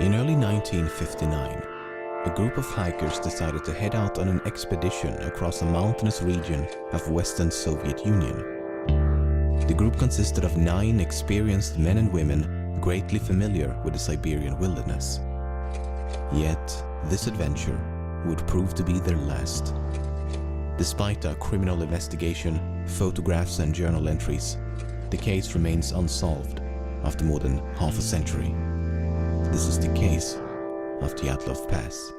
In early 1959, a group of hikers decided to head out on an expedition across a mountainous region of Western Soviet Union. The group consisted of 9 experienced men and women greatly familiar with the Siberian wilderness. Yet, this adventure would prove to be their last. Despite a criminal investigation, photographs and journal entries, the case remains unsolved after more than half a century. This is the case of Dyatlov Pass.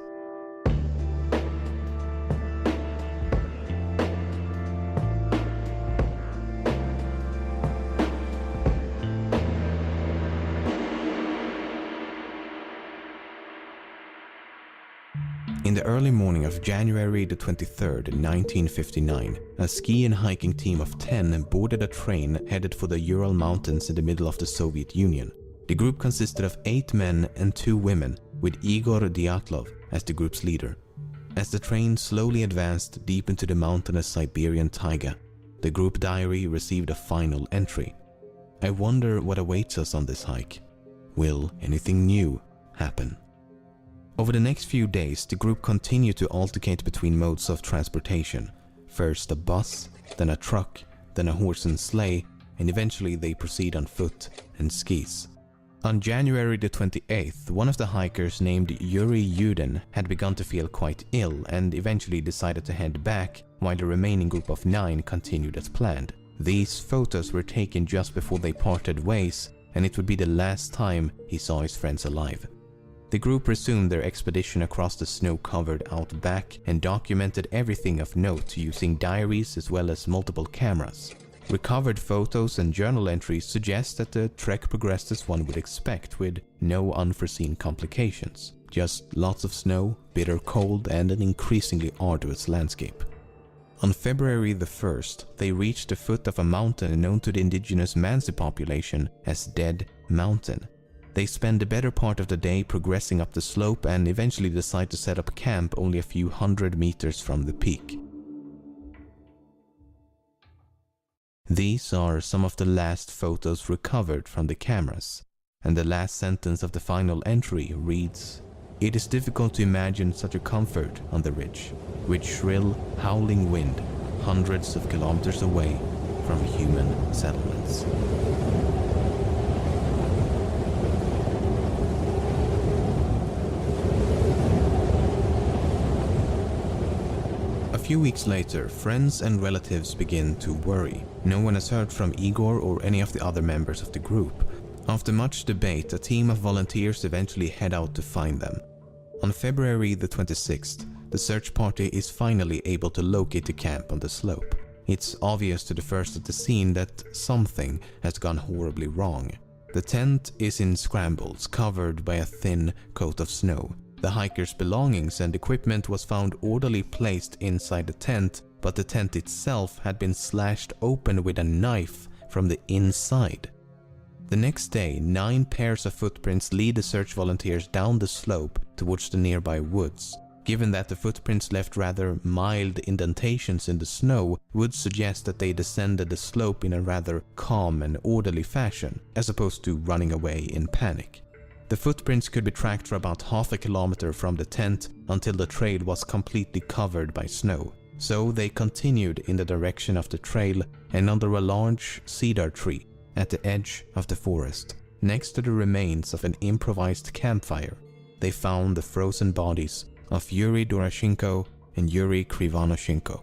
In the early morning of January the 23rd, 1959, a ski and hiking team of 10 boarded a train headed for the Ural Mountains in the middle of the Soviet Union. The group consisted of 8 men and 2 women, with Igor Dyatlov as the group's leader. As the train slowly advanced deep into the mountainous Siberian taiga, the group diary received a final entry. I wonder what awaits us on this hike. Will anything new happen? Over the next few days, the group continued to alternate between modes of transportation. First a bus, then a truck, then a horse and sleigh, and eventually they proceed on foot and skis. On January the 28th, one of the hikers named Yuri Yudin had begun to feel quite ill and eventually decided to head back, while the remaining group of 9 continued as planned. These photos were taken just before they parted ways, and it would be the last time he saw his friends alive. The group resumed their expedition across the snow-covered outback and documented everything of note using diaries as well as multiple cameras. Recovered photos and journal entries suggest that the trek progressed as one would expect, with no unforeseen complications. Just lots of snow, bitter cold, and an increasingly arduous landscape. On February the 1st, they reached the foot of a mountain known to the indigenous Mansi population as Dead Mountain. They spend the better part of the day progressing up the slope and eventually decide to set up camp only a few hundred meters from the peak. These are some of the last photos recovered from the cameras, and the last sentence of the final entry reads, "It is difficult to imagine such a comfort on the ridge, with shrill, howling wind hundreds of kilometers away from human settlements." A few weeks later, friends and relatives begin to worry. No one has heard from Igor or any of the other members of the group. After much debate, a team of volunteers eventually head out to find them. On February the 26th, the search party is finally able to locate the camp on the slope. It's obvious to the first at the scene that something has gone horribly wrong. The tent is in scrambles, covered by a thin coat of snow. The hikers' belongings and equipment was found orderly placed inside the tent, but the tent itself had been slashed open with a knife from the inside. The next day, 9 pairs of footprints lead the search volunteers down the slope towards the nearby woods. Given that the footprints left rather mild indentations in the snow, would suggest that they descended the slope in a rather calm and orderly fashion, as opposed to running away in panic. The footprints could be tracked for about half a kilometer from the tent until the trail was completely covered by snow. So they continued in the direction of the trail and under a large cedar tree at the edge of the forest, next to the remains of an improvised campfire, they found the frozen bodies of Yuri Doroshenko and Yuri Krivonoshenko.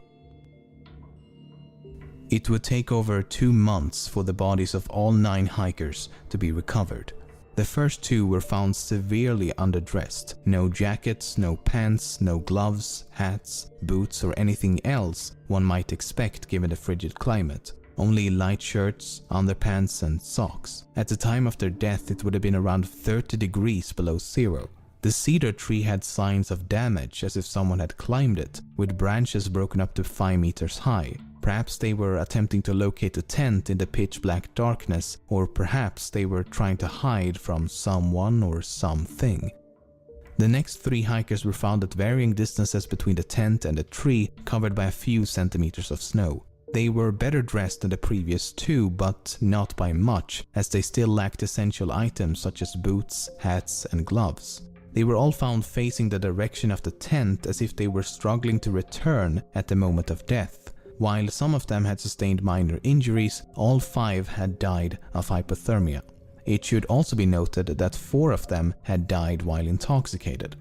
It would take over 2 months for the bodies of all 9 hikers to be recovered. The first 2 were found severely underdressed. No jackets, no pants, no gloves, hats, boots or anything else one might expect given the frigid climate. Only light shirts, underpants and socks. At the time of their death it would have been around 30 degrees below zero. The cedar tree had signs of damage as if someone had climbed it, with branches broken up to 5 meters high. Perhaps they were attempting to locate a tent in the pitch black darkness, or perhaps they were trying to hide from someone or something. The next 3 hikers were found at varying distances between the tent and the tree, covered by a few centimeters of snow. They were better dressed than the previous two, but not by much, as they still lacked essential items such as boots, hats, and gloves. They were all found facing the direction of the tent as if they were struggling to return at the moment of death. While some of them had sustained minor injuries, all 5 had died of hypothermia. It should also be noted that 4 of them had died while intoxicated.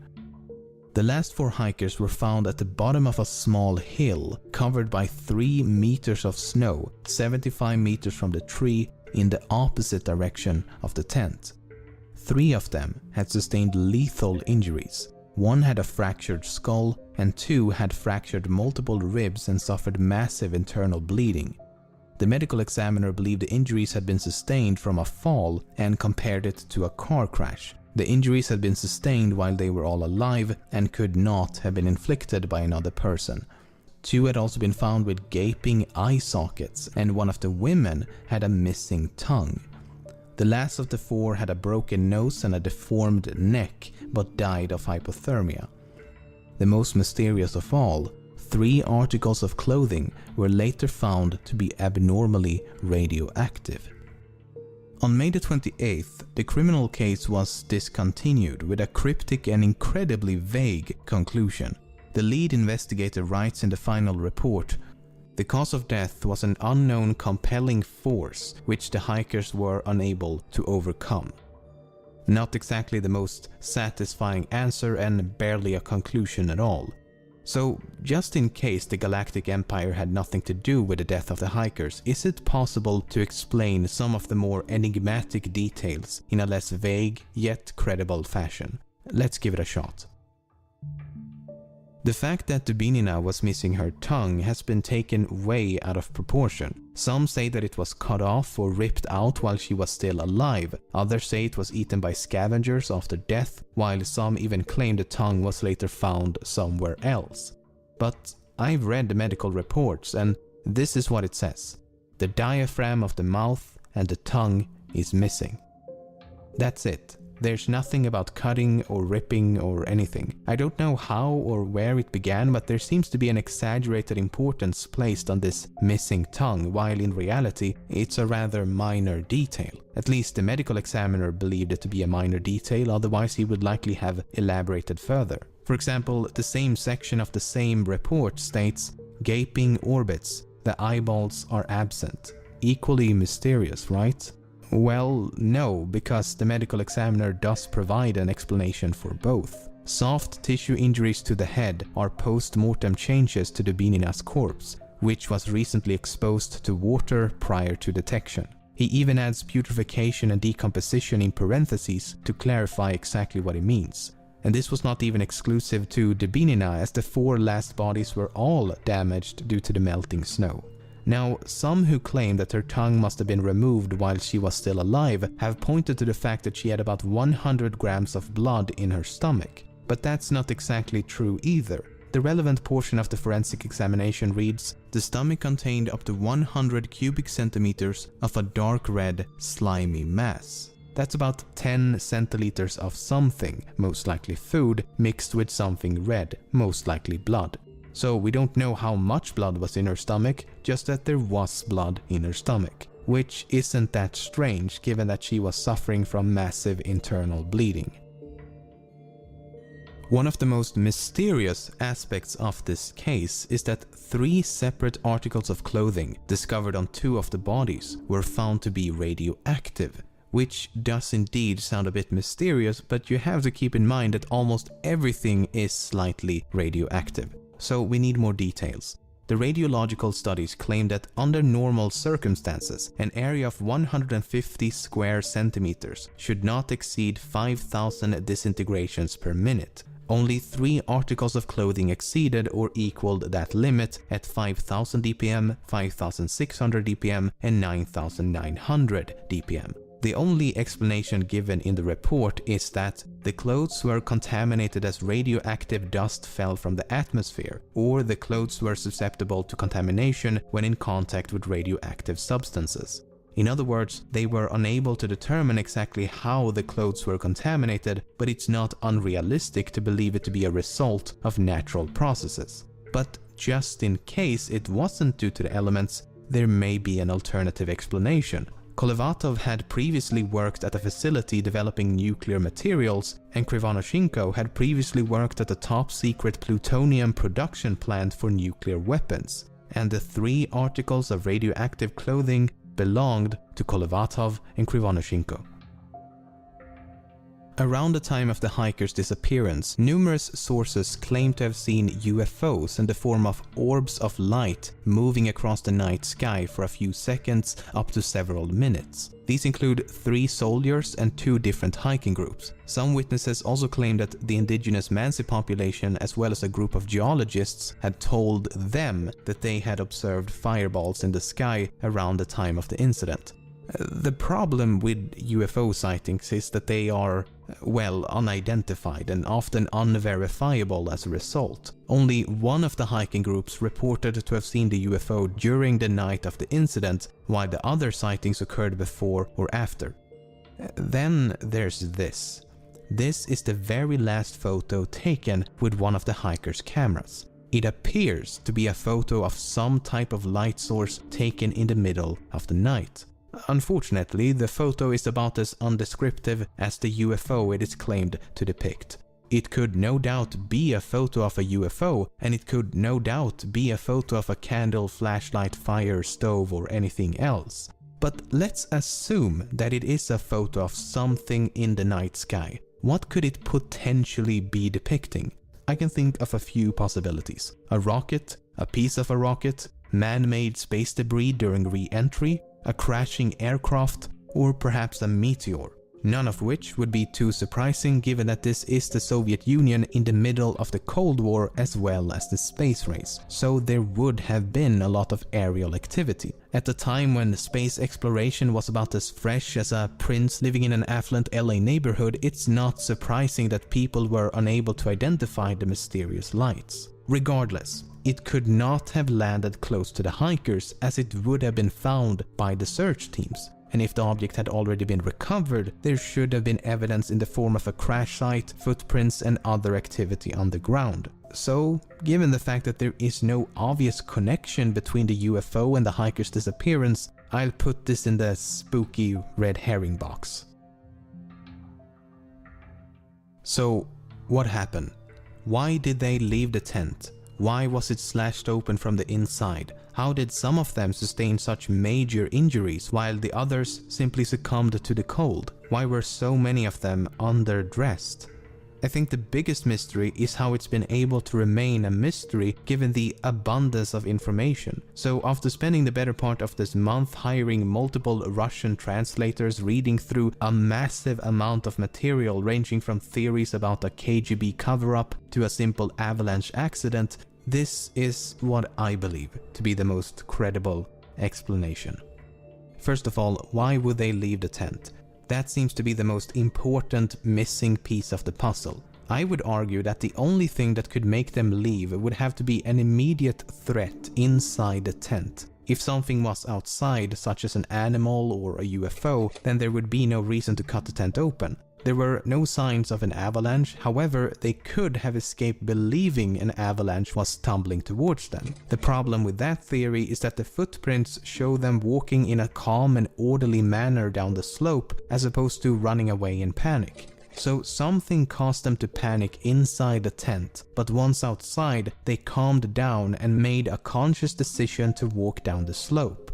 The last 4 hikers were found at the bottom of a small hill, covered by 3 meters of snow, 75 meters from the tree, in the opposite direction of the tent. 3 of them had sustained lethal injuries. 1 had a fractured skull, and 2 had fractured multiple ribs and suffered massive internal bleeding. The medical examiner believed the injuries had been sustained from a fall and compared it to a car crash. The injuries had been sustained while they were all alive and could not have been inflicted by another person. 2 had also been found with gaping eye sockets, and 1 of the women had a missing tongue. The last of the 4 had a broken nose and a deformed neck, but died of hypothermia. The most mysterious of all, 3 articles of clothing were later found to be abnormally radioactive. On May the 28th, the criminal case was discontinued with a cryptic and incredibly vague conclusion. The lead investigator writes in the final report, "The cause of death was an unknown compelling force which the hikers were unable to overcome." Not exactly the most satisfying answer and barely a conclusion at all. So, just in case the Galactic Empire had nothing to do with the death of the hikers, is it possible to explain some of the more enigmatic details in a less vague yet credible fashion? Let's give it a shot. The fact that Dubinina was missing her tongue has been taken way out of proportion. Some say that it was cut off or ripped out while she was still alive. Others say it was eaten by scavengers after death, while some even claim the tongue was later found somewhere else. But I've read the medical reports, and this is what it says. The diaphragm of the mouth and the tongue is missing. That's it. There's nothing about cutting or ripping or anything. I don't know how or where it began, but there seems to be an exaggerated importance placed on this missing tongue, while in reality it's a rather minor detail. At least the medical examiner believed it to be a minor detail, otherwise he would likely have elaborated further. For example, the same section of the same report states, "Gaping orbits, the eyeballs are absent." Equally mysterious, right? Well, no, because the medical examiner does provide an explanation for both. Soft tissue injuries to the head are post-mortem changes to Dubinina's corpse, which was recently exposed to water prior to detection. He even adds putrefaction and decomposition in parentheses to clarify exactly what it means. And this was not even exclusive to Dubinina, as the 4 last bodies were all damaged due to the melting snow. Now, some who claim that her tongue must have been removed while she was still alive have pointed to the fact that she had about 100 grams of blood in her stomach. But that's not exactly true either. The relevant portion of the forensic examination reads, "The stomach contained up to 100 cubic centimeters of a dark red, slimy mass." That's about 10 centiliters of something, most likely food, mixed with something red, most likely blood. So we don't know how much blood was in her stomach, just that there was blood in her stomach. Which isn't that strange, given that she was suffering from massive internal bleeding. One of the most mysterious aspects of this case is that 3 separate articles of clothing discovered on 2 of the bodies were found to be radioactive, which does indeed sound a bit mysterious, but you have to keep in mind that almost everything is slightly radioactive. So we need more details. The radiological studies claim that under normal circumstances, an area of 150 square centimeters should not exceed 5,000 disintegrations per minute. Only 3 articles of clothing exceeded or equaled that limit at 5,000 dpm, 5,600 dpm, and 9,900 dpm. The only explanation given in the report is that the clothes were contaminated as radioactive dust fell from the atmosphere, or the clothes were susceptible to contamination when in contact with radioactive substances. In other words, they were unable to determine exactly how the clothes were contaminated, but it's not unrealistic to believe it to be a result of natural processes. But just in case it wasn't due to the elements, there may be an alternative explanation. Kholat had previously worked at a facility developing nuclear materials, and Krivonoshenko had previously worked at a top-secret plutonium production plant for nuclear weapons, and the 3 articles of radioactive clothing belonged to Kholat and Krivonoshenko. Around the time of the hiker's disappearance, numerous sources claim to have seen UFOs in the form of orbs of light moving across the night sky for a few seconds up to several minutes. These include 3 soldiers and 2 different hiking groups. Some witnesses also claim that the indigenous Mansi population, as well as a group of geologists, had told them that they had observed fireballs in the sky around the time of the incident. The problem with UFO sightings is that they are, well, unidentified and often unverifiable as a result. Only one of the hiking groups reported to have seen the UFO during the night of the incident, while the other sightings occurred before or after. Then there's this. This is the very last photo taken with one of the hiker's cameras. It appears to be a photo of some type of light source taken in the middle of the night. Unfortunately, the photo is about as undescriptive as the UFO it is claimed to depict. It could no doubt be a photo of a UFO, and it could no doubt be a photo of a candle, flashlight, fire, stove, or anything else. But let's assume that it is a photo of something in the night sky. What could it potentially be depicting? I can think of a few possibilities. A rocket, a piece of a rocket, man-made space debris during re-entry, a crashing aircraft, or perhaps a meteor. None of which would be too surprising given that this is the Soviet Union in the middle of the Cold War as well as the space race, so there would have been a lot of aerial activity. At the time when space exploration was about as fresh as a prince living in an affluent LA neighborhood, it's not surprising that people were unable to identify the mysterious lights. Regardless, it could not have landed close to the hikers as it would have been found by the search teams. And if the object had already been recovered, there should have been evidence in the form of a crash site, footprints, and other activity on the ground. So, given the fact that there is no obvious connection between the UFO and the hiker's disappearance, I'll put this in the spooky red herring box. So, what happened? Why did they leave the tent? Why was it slashed open from the inside? How did some of them sustain such major injuries while the others simply succumbed to the cold? Why were so many of them underdressed? I think the biggest mystery is how it's been able to remain a mystery given the abundance of information. So after spending the better part of this month hiring multiple Russian translators reading through a massive amount of material ranging from theories about a KGB cover-up to a simple avalanche accident, this is what I believe to be the most credible explanation. First of all, why would they leave the tent? That seems to be the most important missing piece of the puzzle. I would argue that the only thing that could make them leave would have to be an immediate threat inside the tent. If something was outside, such as an animal or a UFO, then there would be no reason to cut the tent open. There were no signs of an avalanche, however, they could have escaped believing an avalanche was tumbling towards them. The problem with that theory is that the footprints show them walking in a calm and orderly manner down the slope, as opposed to running away in panic. So something caused them to panic inside the tent, but once outside, they calmed down and made a conscious decision to walk down the slope.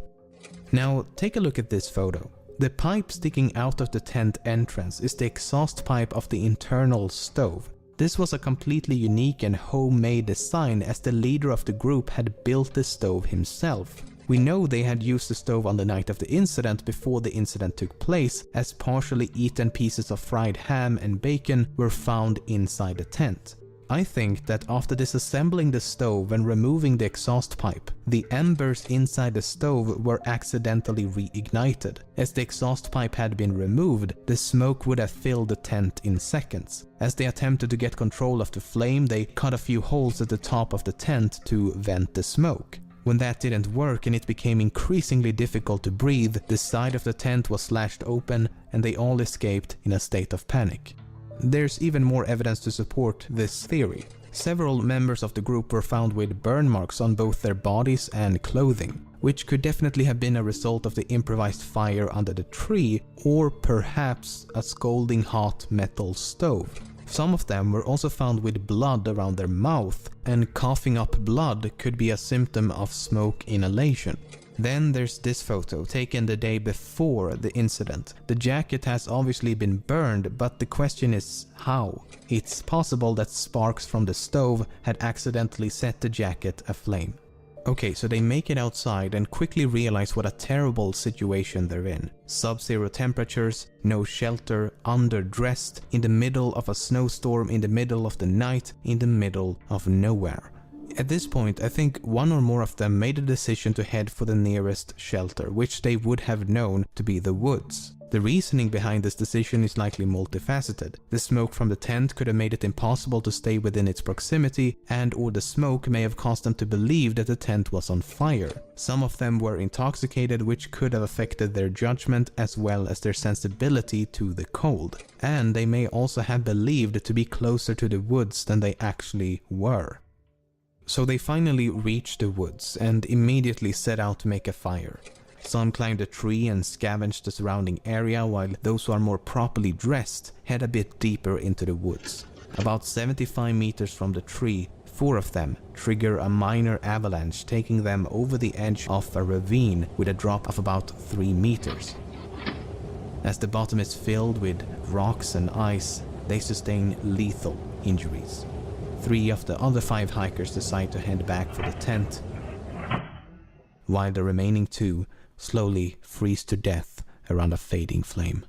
Now, take a look at this photo. The pipe sticking out of the tent entrance is the exhaust pipe of the internal stove. This was a completely unique and homemade design as the leader of the group had built the stove himself. We know they had used the stove on the night of the incident before the incident took place, as partially eaten pieces of fried ham and bacon were found inside the tent. I think that after disassembling the stove and removing the exhaust pipe, the embers inside the stove were accidentally reignited. As the exhaust pipe had been removed, the smoke would have filled the tent in seconds. As they attempted to get control of the flame, they cut a few holes at the top of the tent to vent the smoke. When that didn't work and it became increasingly difficult to breathe, the side of the tent was slashed open and they all escaped in a state of panic. There's even more evidence to support this theory. Several members of the group were found with burn marks on both their bodies and clothing, which could definitely have been a result of the improvised fire under the tree, or perhaps a scalding hot metal stove. Some of them were also found with blood around their mouth, and coughing up blood could be a symptom of smoke inhalation. Then there's this photo, taken the day before the incident. The jacket has obviously been burned, but the question is how? It's possible that sparks from the stove had accidentally set the jacket aflame. Okay, so they make it outside and quickly realize what a terrible situation they're in. Sub-zero temperatures, no shelter, underdressed, in the middle of a snowstorm, in the middle of the night, in the middle of nowhere. At this point, I think one or more of them made a decision to head for the nearest shelter, which they would have known to be the woods. The reasoning behind this decision is likely multifaceted. The smoke from the tent could have made it impossible to stay within its proximity, and/or the smoke may have caused them to believe that the tent was on fire. Some of them were intoxicated, which could have affected their judgment as well as their sensibility to the cold. And they may also have believed to be closer to the woods than they actually were. So they finally reached the woods and immediately set out to make a fire. Some climbed a tree and scavenged the surrounding area, while those who are more properly dressed head a bit deeper into the woods. About 75 meters from the tree, 4 of them trigger a minor avalanche, taking them over the edge of a ravine with a drop of about 3 meters. As the bottom is filled with rocks and ice, they sustain lethal injuries. 3 of the other 5 hikers decide to head back for the tent, while the remaining 2 slowly freeze to death around a fading flame.